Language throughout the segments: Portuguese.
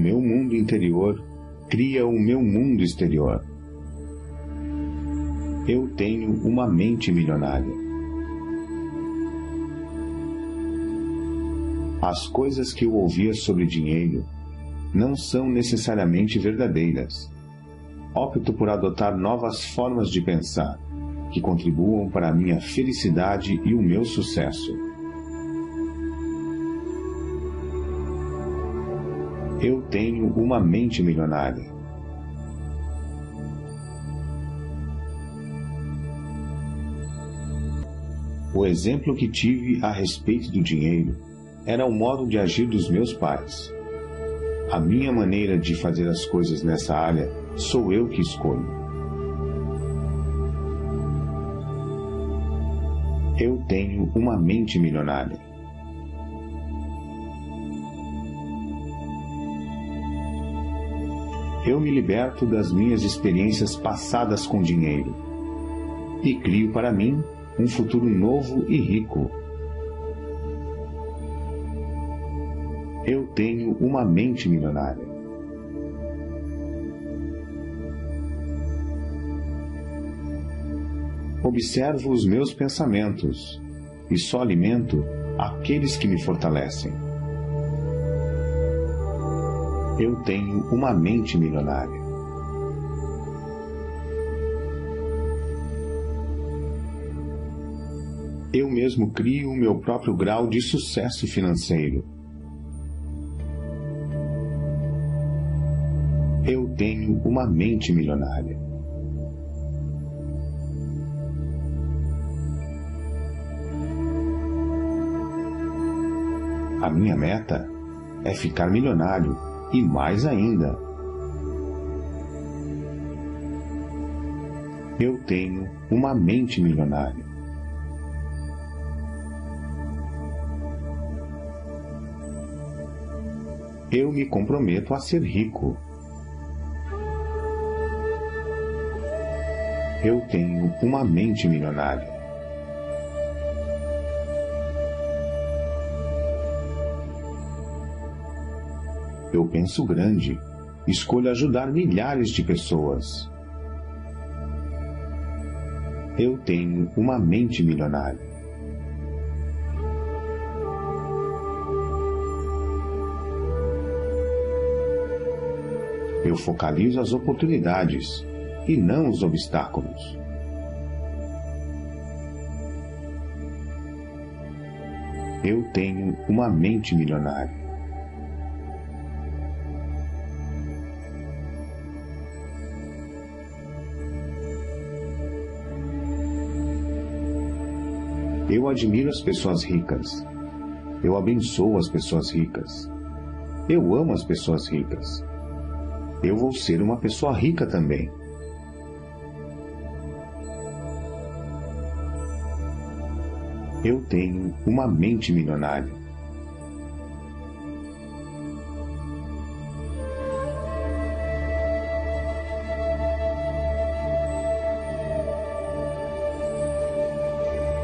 meu mundo interior cria o meu mundo exterior. Eu tenho uma mente milionária. As coisas que eu ouvia sobre dinheiro não são necessariamente verdadeiras. Opto por adotar novas formas de pensar, que contribuam para a minha felicidade e o meu sucesso. Eu tenho uma mente milionária. O exemplo que tive a respeito do dinheiro era o modo de agir dos meus pais. A minha maneira de fazer as coisas nessa área sou eu que escolho. Eu tenho uma mente milionária. Eu me liberto das minhas experiências passadas com dinheiro e crio para mim um futuro novo e rico. Eu tenho uma mente milionária. Observo os meus pensamentos e só alimento aqueles que me fortalecem. Eu tenho uma mente milionária. Eu mesmo crio o meu próprio grau de sucesso financeiro. Eu tenho uma mente milionária. A minha meta é ficar milionário e mais ainda. Eu tenho uma mente milionária. Eu me comprometo a ser rico. Eu tenho uma mente milionária. Eu penso grande, escolho ajudar milhares de pessoas. Eu tenho uma mente milionária. Eu focalizo as oportunidades e não os obstáculos. Eu tenho uma mente milionária. Eu admiro as pessoas ricas. Eu abençoo as pessoas ricas. Eu amo as pessoas ricas. Eu vou ser uma pessoa rica também. Eu tenho uma mente milionária.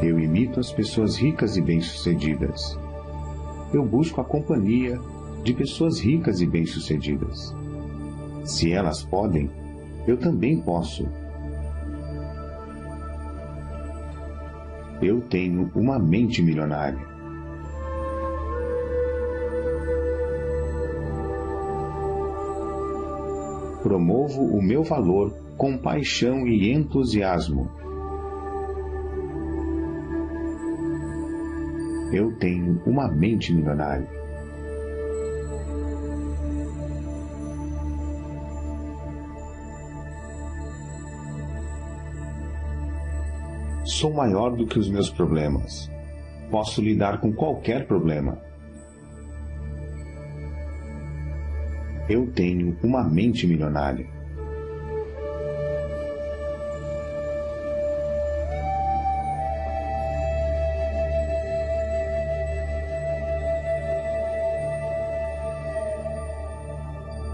Eu imito as pessoas ricas e bem-sucedidas. Eu busco a companhia de pessoas ricas e bem-sucedidas. Se elas podem, eu também posso. Eu tenho uma mente milionária. Promovo o meu valor com paixão e entusiasmo. Eu tenho uma mente milionária. Sou maior do que os meus problemas. Posso lidar com qualquer problema. Eu tenho uma mente milionária.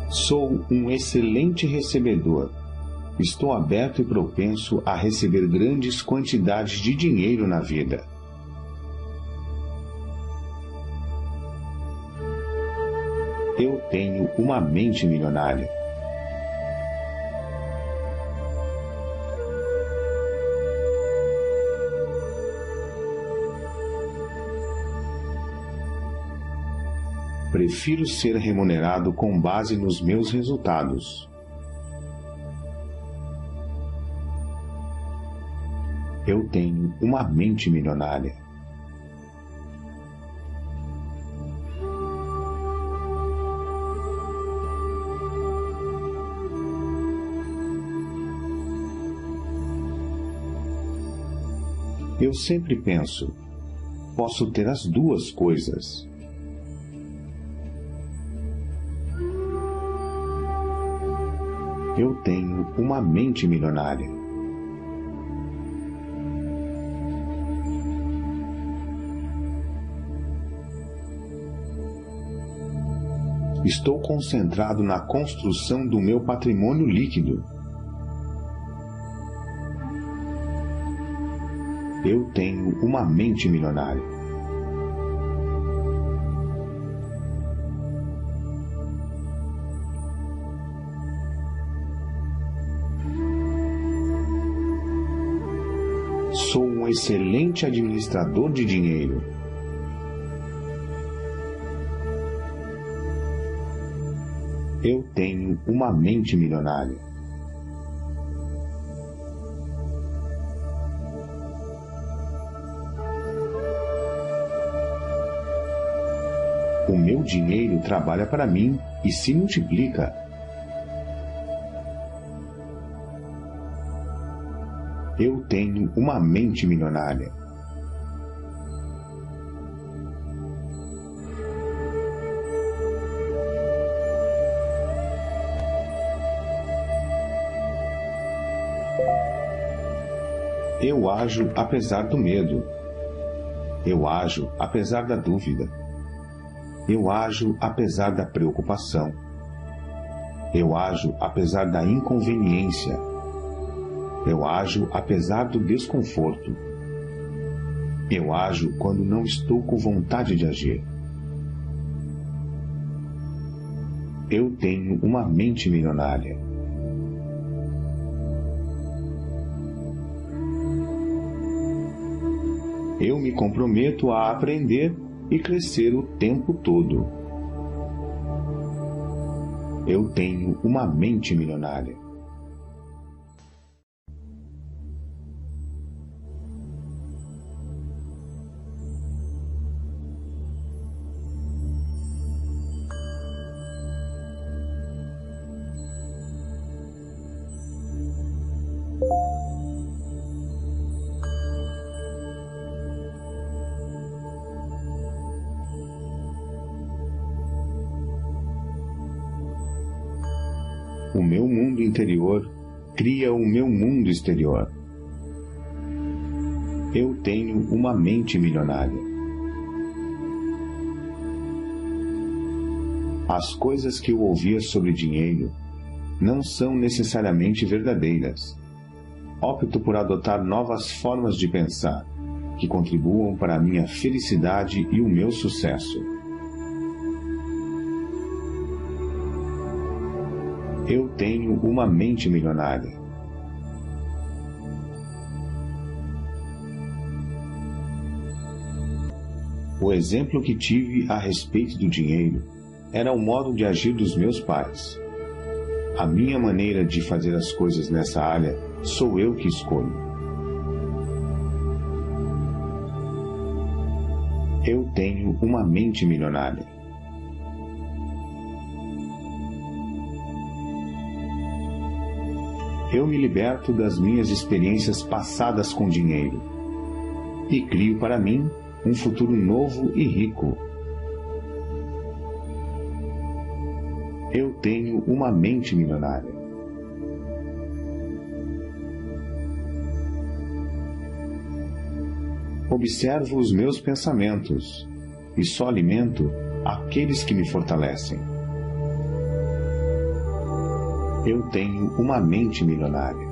Sou um excelente recebedor. Estou aberto e propenso a receber grandes quantidades de dinheiro na vida. Eu tenho uma mente milionária. Prefiro ser remunerado com base nos meus resultados. Eu tenho uma mente milionária. Eu sempre penso, posso ter as duas coisas. Eu tenho uma mente milionária. Estou concentrado na construção do meu patrimônio líquido. Eu tenho uma mente milionária. Sou um excelente administrador de dinheiro. Eu tenho uma mente milionária. O meu dinheiro trabalha para mim e se multiplica. Eu tenho uma mente milionária. Eu ajo apesar do medo. Eu ajo apesar da dúvida. Eu ajo apesar da preocupação. Eu ajo apesar da inconveniência. Eu ajo apesar do desconforto. Eu ajo quando não estou com vontade de agir. Eu tenho uma mente milionária. Eu me comprometo a aprender e crescer o tempo todo. Eu tenho uma mente milionária. O meu mundo interior cria o meu mundo exterior. Eu tenho uma mente milionária. As coisas que eu ouvia sobre dinheiro não são necessariamente verdadeiras. Opto por adotar novas formas de pensar que contribuam para a minha felicidade e o meu sucesso. Eu tenho uma mente milionária. O exemplo que tive a respeito do dinheiro era o modo de agir dos meus pais. A minha maneira de fazer as coisas nessa área sou eu que escolho. Eu tenho uma mente milionária. Eu me liberto das minhas experiências passadas com dinheiro e crio para mim um futuro novo e rico. Eu tenho uma mente milionária. Observo os meus pensamentos e só alimento aqueles que me fortalecem. Eu tenho uma mente milionária.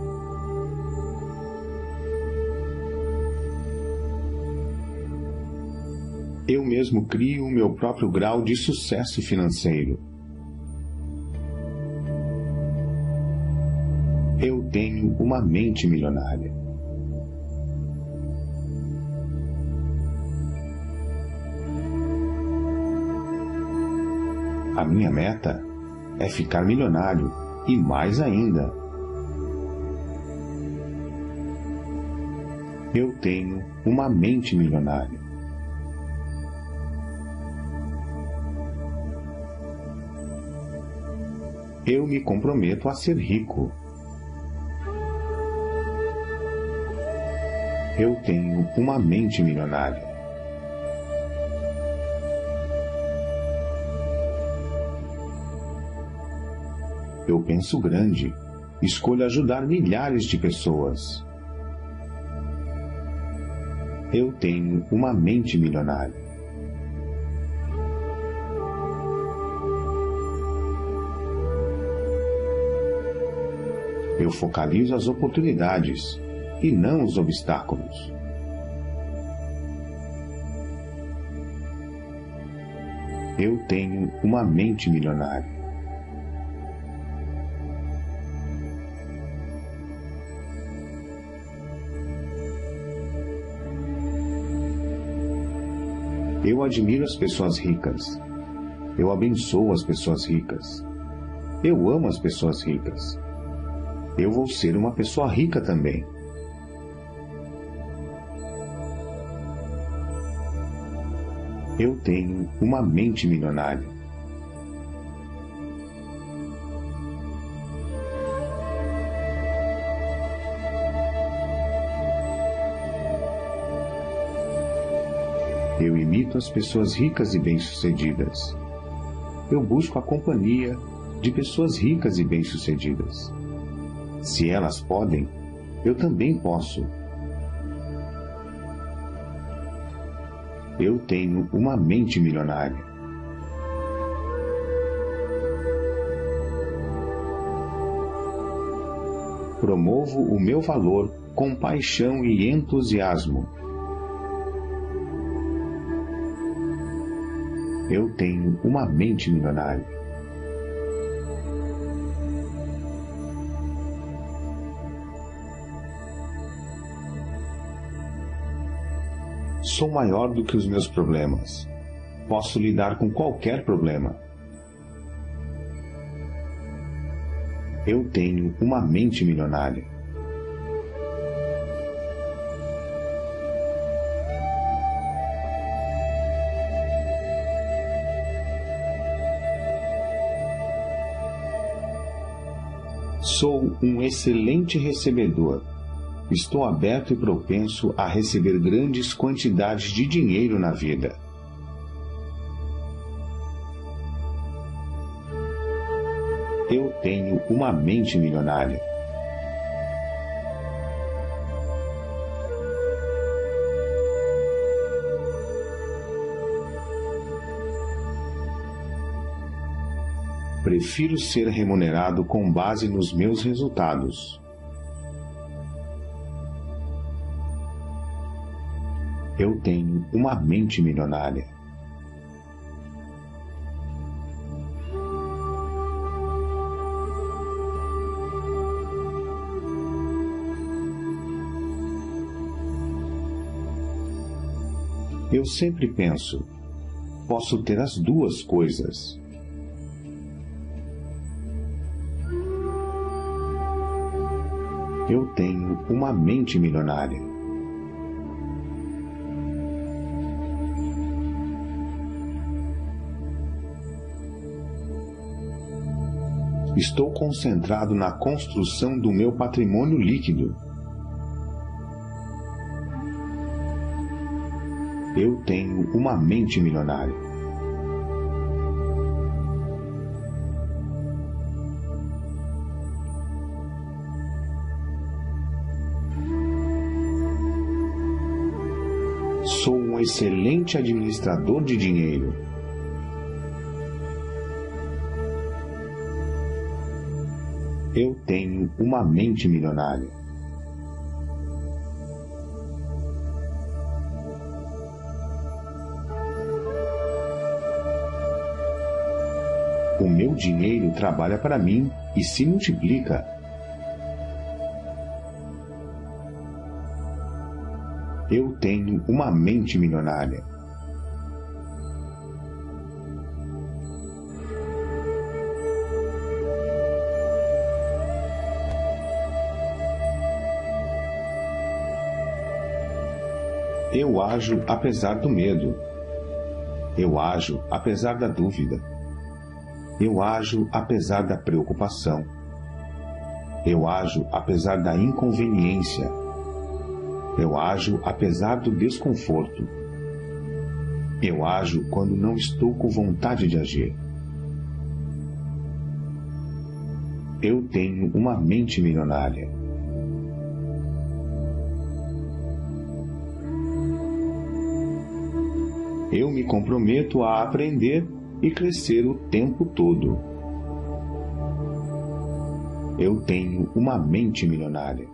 Eu mesmo crio o meu próprio grau de sucesso financeiro. Eu tenho uma mente milionária. A minha meta é ficar milionário e mais ainda. Eu tenho uma mente milionária. Eu me comprometo a ser rico. Eu tenho uma mente milionária. Eu penso grande, escolho ajudar milhares de pessoas. Eu tenho uma mente milionária. Eu focalizo as oportunidades e não os obstáculos. Eu tenho uma mente milionária. Eu admiro as pessoas ricas. Eu abençoo as pessoas ricas. Eu amo as pessoas ricas. Eu vou ser uma pessoa rica também. Eu tenho uma mente milionária. Eu imito as pessoas ricas e bem-sucedidas. Eu busco a companhia de pessoas ricas e bem-sucedidas. Se elas podem, eu também posso. Eu tenho uma mente milionária. Promovo o meu valor com paixão e entusiasmo. Eu tenho uma mente milionária. Sou maior do que os meus problemas. Posso lidar com qualquer problema. Eu tenho uma mente milionária. Sou um excelente recebedor. Estou aberto e propenso a receber grandes quantidades de dinheiro na vida. Eu tenho uma mente milionária. Prefiro ser remunerado com base nos meus resultados. Eu tenho uma mente milionária. Eu sempre penso, posso ter as duas coisas. Eu tenho uma mente milionária. Estou concentrado na construção do meu patrimônio líquido. Eu tenho uma mente milionária. Sou um excelente administrador de dinheiro. Eu tenho uma mente milionária. O meu dinheiro trabalha para mim e se multiplica. Eu tenho uma mente milionária. Eu ajo apesar do medo. Eu ajo apesar da dúvida. Eu ajo apesar da preocupação. Eu ajo apesar da inconveniência. Eu ajo apesar do desconforto. Eu ajo quando não estou com vontade de agir. Eu tenho uma mente milionária. Eu me comprometo a aprender e crescer o tempo todo. Eu tenho uma mente milionária.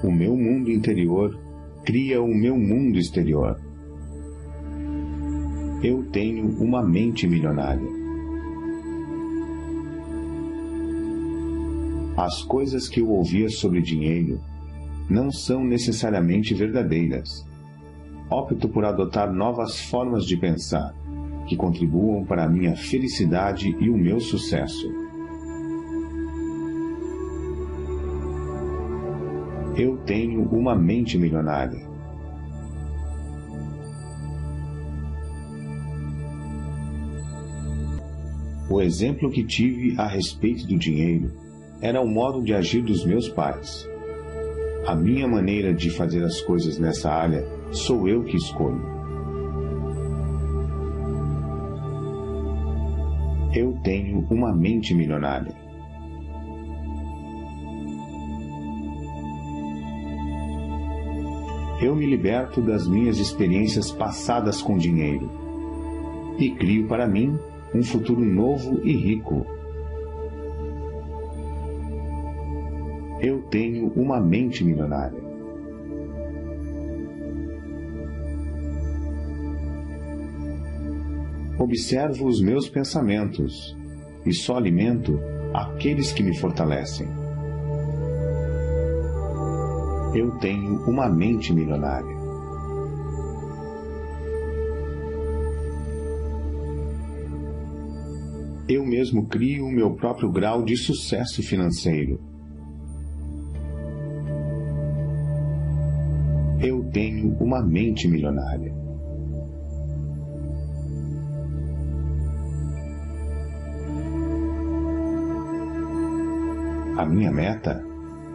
O meu mundo interior cria o meu mundo exterior. Eu tenho uma mente milionária. As coisas que eu ouvia sobre dinheiro não são necessariamente verdadeiras. Opto por adotar novas formas de pensar que contribuam para a minha felicidade e o meu sucesso. Eu tenho uma mente milionária. O exemplo que tive a respeito do dinheiro era o modo de agir dos meus pais. A minha maneira de fazer as coisas nessa área sou eu que escolho. Eu tenho uma mente milionária. Eu me liberto das minhas experiências passadas com dinheiro e crio para mim um futuro novo e rico. Eu tenho uma mente milionária. Observo os meus pensamentos e só alimento aqueles que me fortalecem. Eu tenho uma mente milionária. Eu mesmo crio o meu próprio grau de sucesso financeiro. Eu tenho uma mente milionária. A minha meta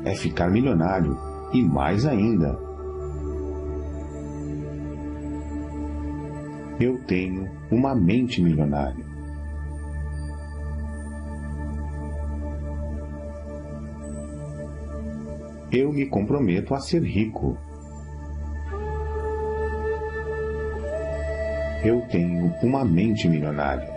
é ficar milionário e mais ainda. Eu tenho uma mente milionária. Eu me comprometo a ser rico. Eu tenho uma mente milionária.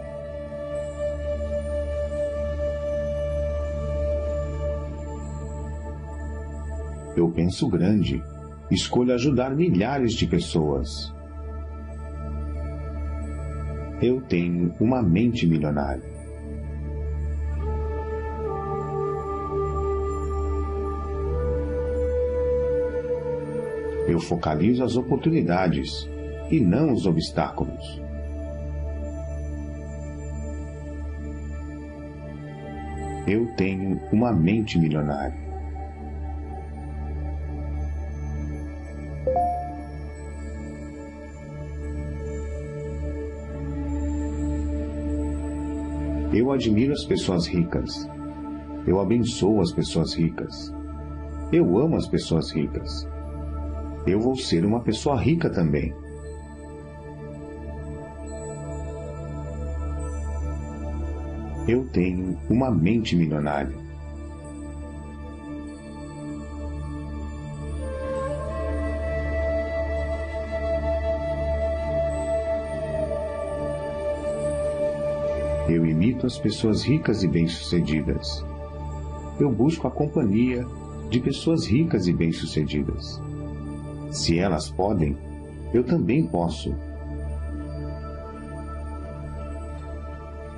Eu penso grande, escolho ajudar milhares de pessoas. Eu tenho uma mente milionária. Eu focalizo as oportunidades e não os obstáculos. Eu tenho uma mente milionária. Eu admiro as pessoas ricas. Eu abençoo as pessoas ricas. Eu amo as pessoas ricas. Eu vou ser uma pessoa rica também. Eu tenho uma mente milionária. Eu imito as pessoas ricas e bem-sucedidas. Eu busco a companhia de pessoas ricas e bem-sucedidas. Se elas podem, eu também posso.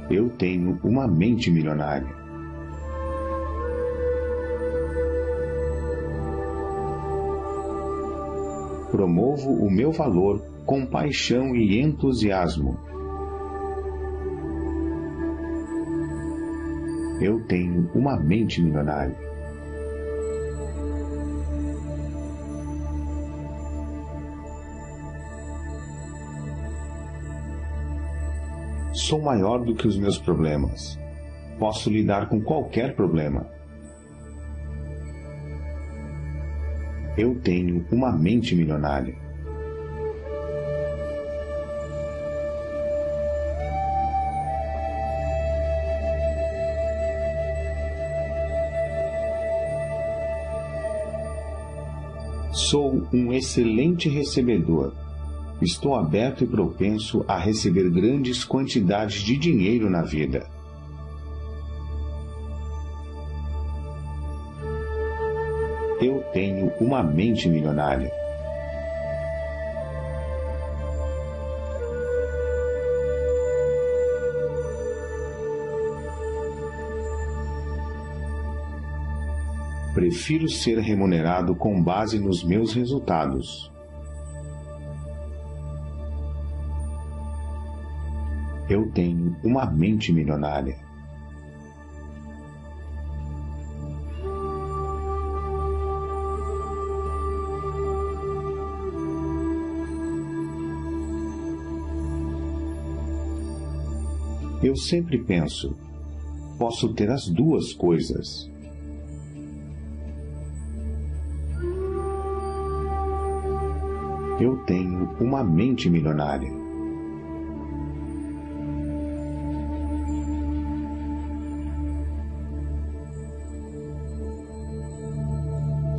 Eu tenho uma mente milionária. Promovo o meu valor com paixão e entusiasmo. Eu tenho uma mente milionária. Sou maior do que os meus problemas. Posso lidar com qualquer problema. Eu tenho uma mente milionária. Sou um excelente recebedor. Estou aberto e propenso a receber grandes quantidades de dinheiro na vida. Eu tenho uma mente milionária. Prefiro ser remunerado com base nos meus resultados. Eu tenho uma mente milionária. Eu sempre penso, posso ter as duas coisas. Eu tenho uma mente milionária.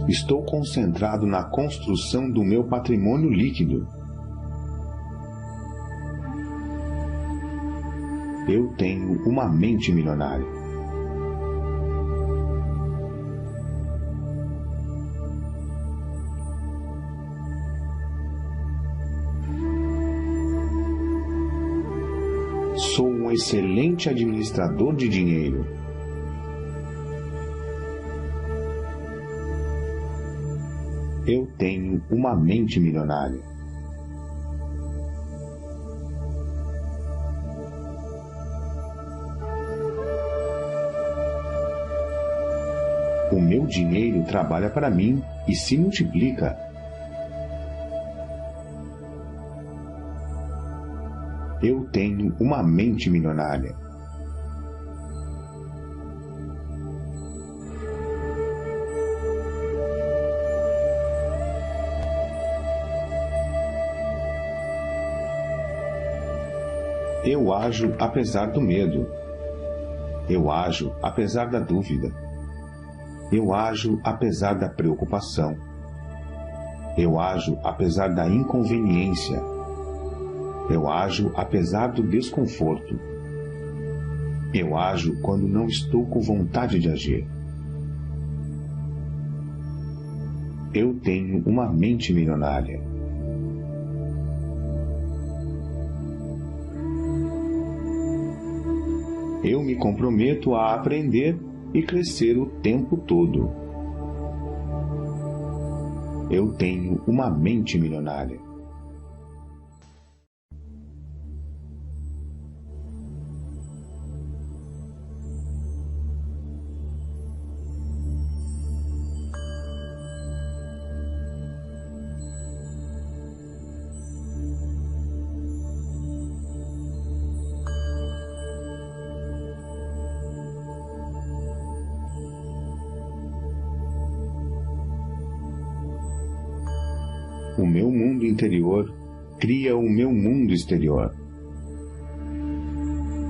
Estou concentrado na construção do meu patrimônio líquido. Eu tenho uma mente milionária. Sou um excelente administrador de dinheiro. Eu tenho uma mente milionária. O meu dinheiro trabalha para mim e se multiplica. Eu tenho uma mente milionária. Eu ajo apesar do medo. Eu ajo apesar da dúvida. Eu ajo apesar da preocupação. Eu ajo apesar da inconveniência. Eu ajo apesar do desconforto. Eu ajo quando não estou com vontade de agir. Eu tenho uma mente milionária. Eu me comprometo a aprender e crescer o tempo todo. Eu tenho uma mente milionária. O meu mundo interior cria o meu mundo exterior.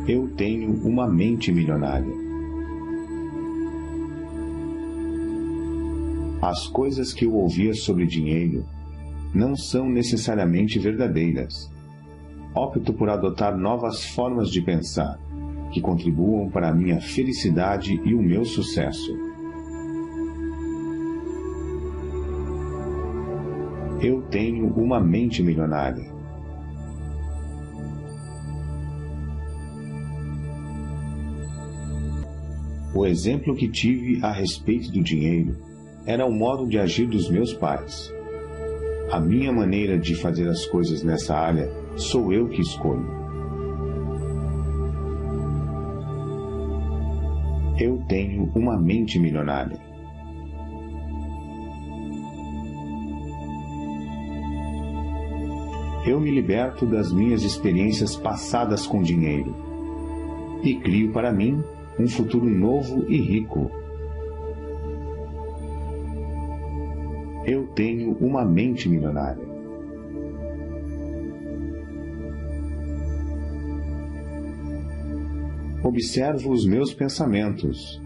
Eu tenho uma mente milionária. As coisas que eu ouvia sobre dinheiro não são necessariamente verdadeiras. Opto por adotar novas formas de pensar, que contribuam para a minha felicidade e o meu sucesso. Eu tenho uma mente milionária. O exemplo que tive a respeito do dinheiro era o modo de agir dos meus pais. A minha maneira de fazer as coisas nessa área sou eu que escolho. Eu tenho uma mente milionária. Eu me liberto das minhas experiências passadas com dinheiro e crio para mim um futuro novo e rico. Eu tenho uma mente milionária. Observo os meus pensamentos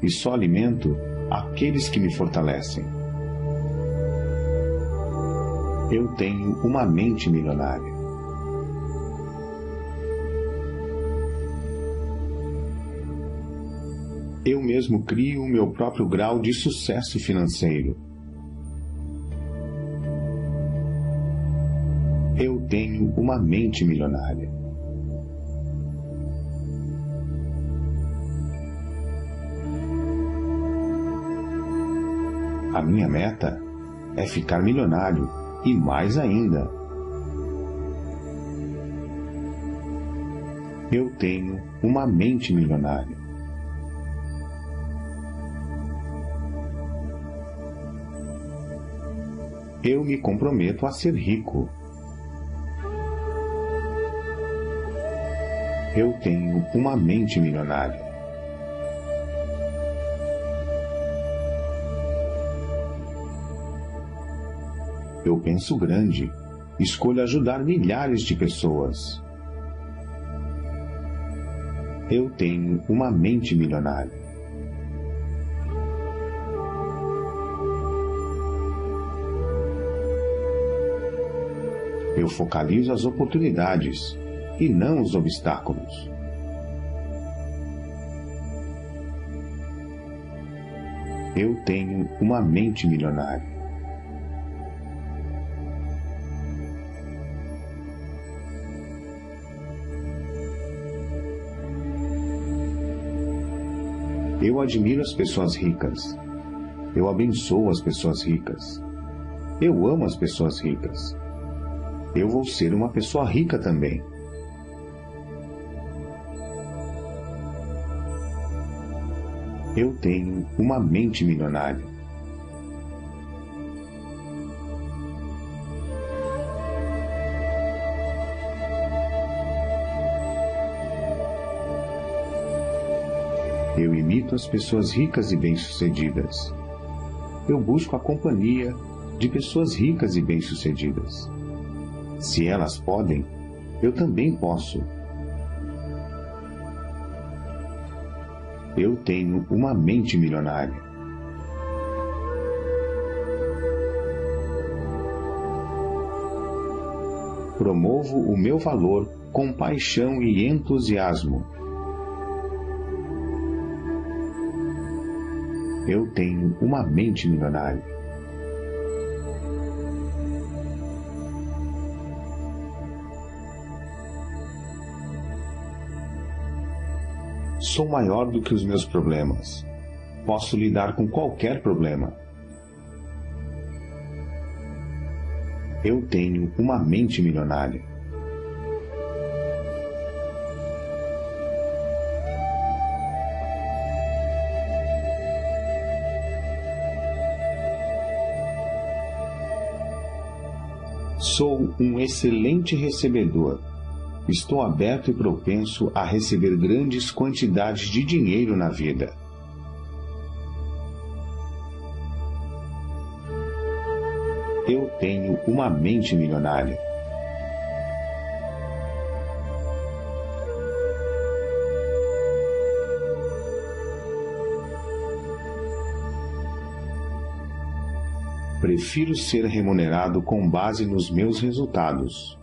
e só alimento aqueles que me fortalecem. Eu tenho uma mente milionária. Eu mesmo crio o meu próprio grau de sucesso financeiro. Eu tenho uma mente milionária. A minha meta é ficar milionário e mais ainda. Eu tenho uma mente milionária. Eu me comprometo a ser rico. Eu tenho uma mente milionária. Eu penso grande, escolho ajudar milhares de pessoas. Eu tenho uma mente milionária. Eu focalizo as oportunidades e não os obstáculos. Eu tenho uma mente milionária. Eu admiro as pessoas ricas. Eu abençoo as pessoas ricas. Eu amo as pessoas ricas. Eu vou ser uma pessoa rica também. Eu tenho uma mente milionária. Eu imito as pessoas ricas e bem-sucedidas. Eu busco a companhia de pessoas ricas e bem-sucedidas. Se elas podem, eu também posso. Eu tenho uma mente milionária. Promovo o meu valor com paixão e entusiasmo. Eu tenho uma mente milionária. Sou maior do que os meus problemas. Posso lidar com qualquer problema. Eu tenho uma mente milionária. Sou um excelente recebedor. Estou aberto e propenso a receber grandes quantidades de dinheiro na vida. Eu tenho uma mente milionária. Prefiro ser remunerado com base nos meus resultados.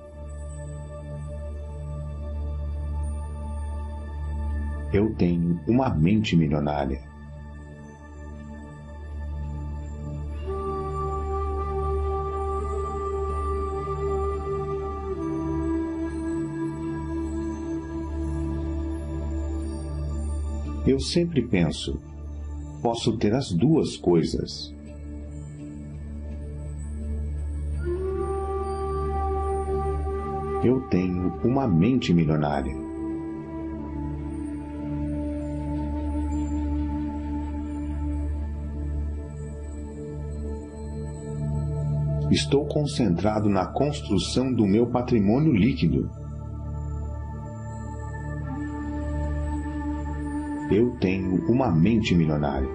Eu tenho uma mente milionária. Eu sempre penso, posso ter as duas coisas. Eu tenho uma mente milionária. Estou concentrado na construção do meu patrimônio líquido. Eu tenho uma mente milionária.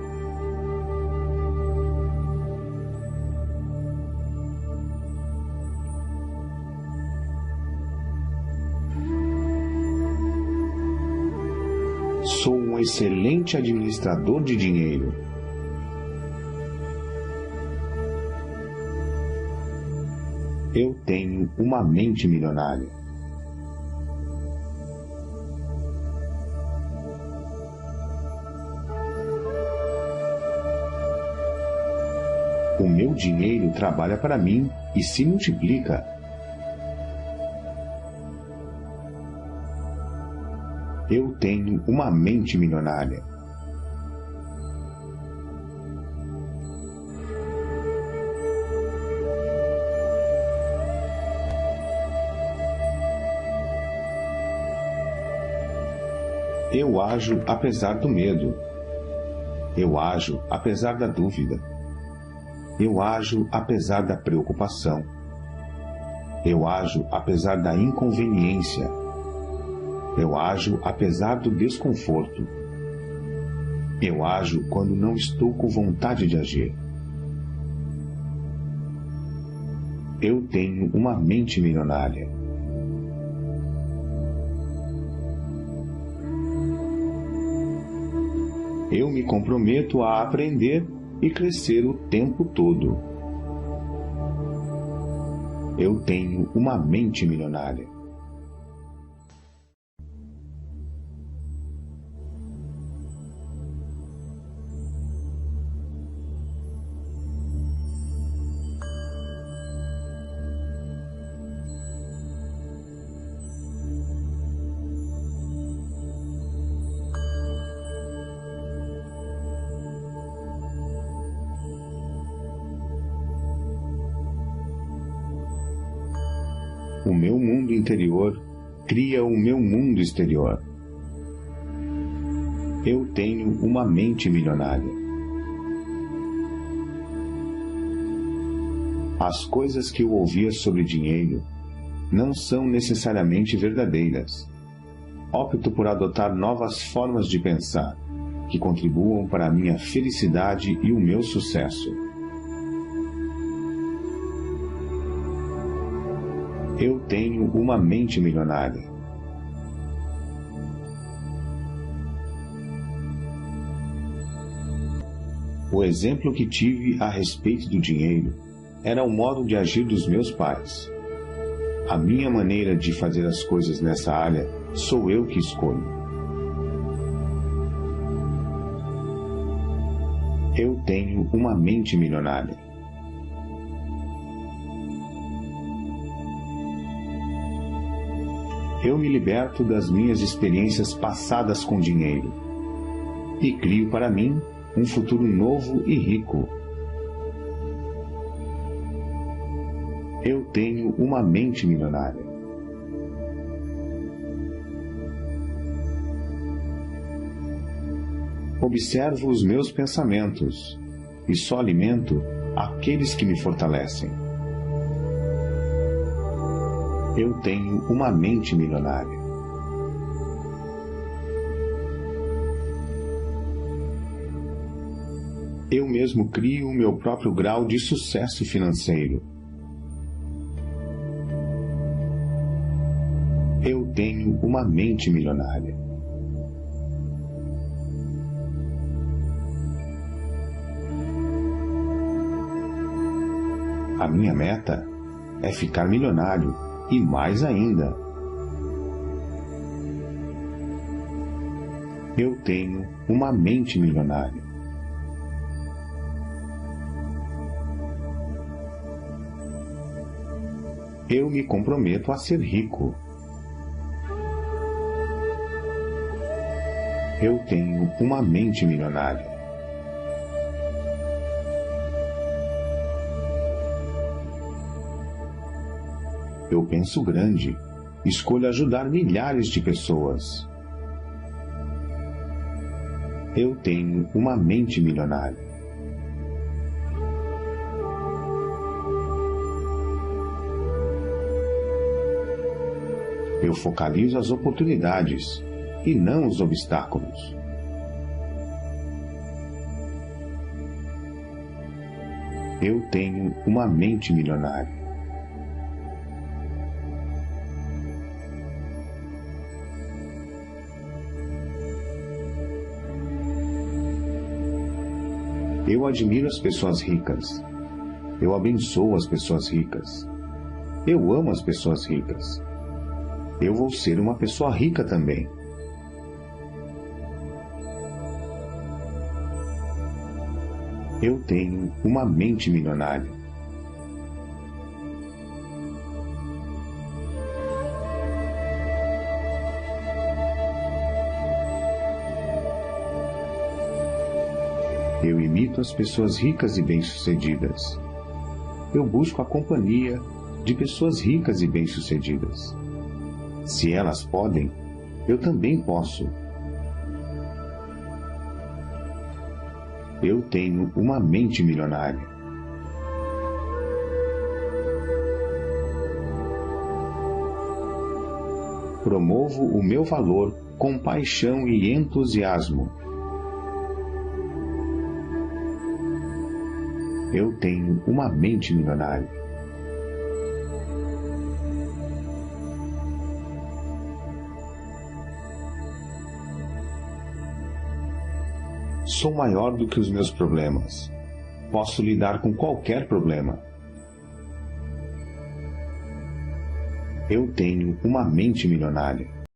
Sou um excelente administrador de dinheiro. Eu tenho uma mente milionária. O meu dinheiro trabalha para mim e se multiplica. Eu tenho uma mente milionária. Eu ajo apesar do medo. Eu ajo apesar da dúvida. Eu ajo apesar da preocupação. Eu ajo apesar da inconveniência. Eu ajo apesar do desconforto. Eu ajo quando não estou com vontade de agir. Eu tenho uma mente milionária. Eu me comprometo a aprender e crescer o tempo todo. Eu tenho uma mente milionária. O meu mundo interior cria o meu mundo exterior. Eu tenho uma mente milionária. As coisas que eu ouvia sobre dinheiro não são necessariamente verdadeiras. Opto por adotar novas formas de pensar que contribuam para a minha felicidade e o meu sucesso. Eu tenho uma mente milionária. O exemplo que tive a respeito do dinheiro era o modo de agir dos meus pais. A minha maneira de fazer as coisas nessa área sou eu que escolho. Eu tenho uma mente milionária. Eu me liberto das minhas experiências passadas com dinheiro e crio para mim um futuro novo e rico. Eu tenho uma mente milionária. Observo os meus pensamentos e só alimento aqueles que me fortalecem. Eu tenho uma mente milionária. Eu mesmo crio o meu próprio grau de sucesso financeiro. Eu tenho uma mente milionária. A minha meta é ficar milionário. E mais ainda. Eu tenho uma mente milionária. Eu me comprometo a ser rico. Eu tenho uma mente milionária. Eu penso grande. Escolho ajudar milhares de pessoas. Eu tenho uma mente milionária. Eu focalizo as oportunidades e não os obstáculos. Eu tenho uma mente milionária. Eu admiro as pessoas ricas. Eu abençoo as pessoas ricas. Eu amo as pessoas ricas. Eu vou ser uma pessoa rica também. Eu tenho uma mente milionária. Eu imito as pessoas ricas e bem-sucedidas. Eu busco a companhia de pessoas ricas e bem-sucedidas. Se elas podem, eu também posso. Eu tenho uma mente milionária. Promovo o meu valor com paixão e entusiasmo. Eu tenho uma mente milionária. Sou maior do que os meus problemas. Posso lidar com qualquer problema. Eu tenho uma mente milionária.